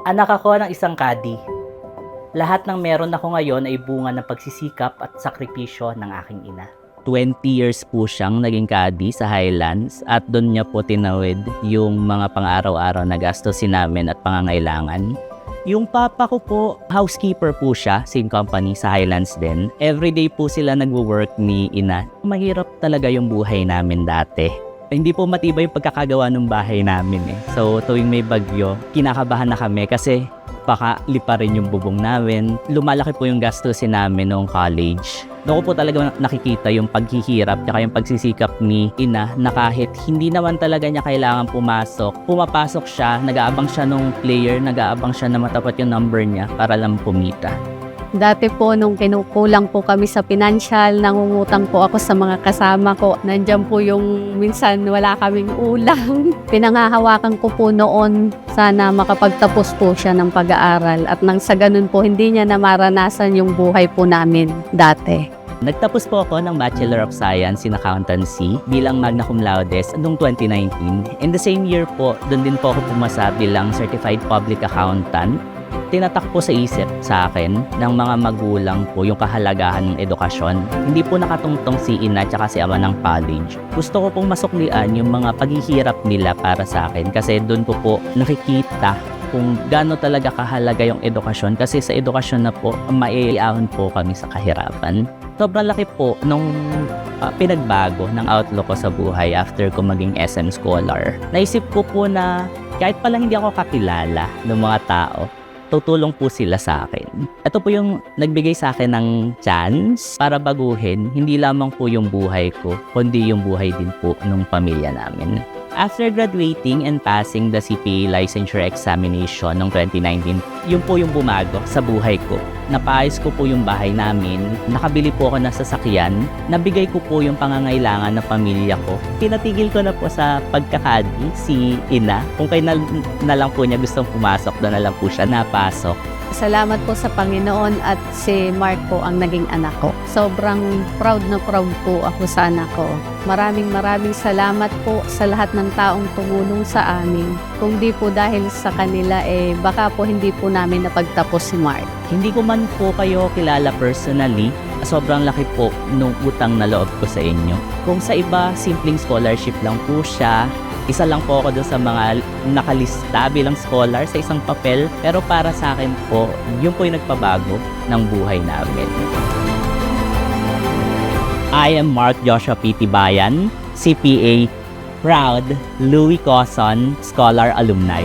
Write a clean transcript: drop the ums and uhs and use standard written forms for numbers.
Anak ako ng isang kadi. Lahat ng meron ako ngayon ay bunga ng pagsisikap at sakripisyo ng aking ina. 20 years po siyang naging kadi sa Highlands at doon niya po tinawid yung mga pang-araw-araw na gastusin namin at pangangailangan. Yung papa ko po, housekeeper po siya, same company sa Highlands din. Everyday po sila nagwo-work ni ina. Mahirap talaga yung buhay namin dati. Hindi po matibay yung pagkakagawa ng bahay namin eh. So tuwing may bagyo, kinakabahan na kami kasi baka lipa rin yung bubong namin. Lumalaki po yung gastusin namin noong college. Doon ko po talaga nakikita yung paghihirap at yung pagsisikap ni ina na kahit hindi naman talaga niya kailangan pumasok, pumapasok siya, nag-aabang siya nung player, nag-aabang siya na matapat yung number niya para lang kumita. Dati po nung kinukulang po kami sa financial, nangungutang po ako sa mga kasama ko. Nandiyan po yung minsan wala kaming ulam. Pinangahawakan ko po noon sana makapagtapos po siya ng pag-aaral at nang sa ganun po hindi niya na maranasan yung buhay po namin dati. Nagtapos po ako ng Bachelor of Science in Accountancy bilang magna cum laude noong 2019. In the same year po, doon din po ako pumasa bilang Certified Public Accountant. Tinatak po sa isip sa akin ng mga magulang po yung kahalagahan ng edukasyon. Hindi po nakatungtong si ina at si ama ng college. Gusto ko pong masuklian yung mga paghihirap nila para sa akin kasi doon ko po nakikita kung gaano talaga kahalaga yung edukasyon kasi sa edukasyon na po maiahon po kami sa kahirapan. Sobrang laki po nung pinagbago ng outlook ko sa buhay after ko maging SM Scholar. Naisip ko po na kahit pala hindi ako kakilala ng mga tao, tutulong po sila sa akin. Ito po yung nagbigay sa akin ng chance para baguhin, hindi lamang po yung buhay ko, kundi yung buhay din po ng pamilya namin. After graduating and passing the CPA licensure examination noong 2019, yun po yung bumago sa buhay ko. Napaayos ko po yung bahay namin, nakabili po ako ng sasakyan, nabigay ko po yung pangangailangan ng pamilya ko. Pinatigil ko na po sa pagkakadi si ina. Kung kayo na lang po niya gustong pumasok, doon na lang po siya napasok. Salamat po sa Panginoon at si Mark po ang naging anak ko. Sobrang proud na proud po ako sa anak ko. Maraming salamat po sa lahat ng taong tumulong sa amin. Kung di po dahil sa kanila baka po hindi po namin napagtapos si Mark. Hindi ko man po kayo kilala personally, sobrang laki po nung utang na loob ko sa inyo. Kung sa iba, simpleng scholarship lang po siya. Isa lang po ako dun sa mga nakalista bilang scholar sa isang papel. Pero para sa akin po, yun po yung nagpabago ng buhay namin. I am Mark Joshua P. Tibayan, CPA, proud Louis Coson Scholar Alumni.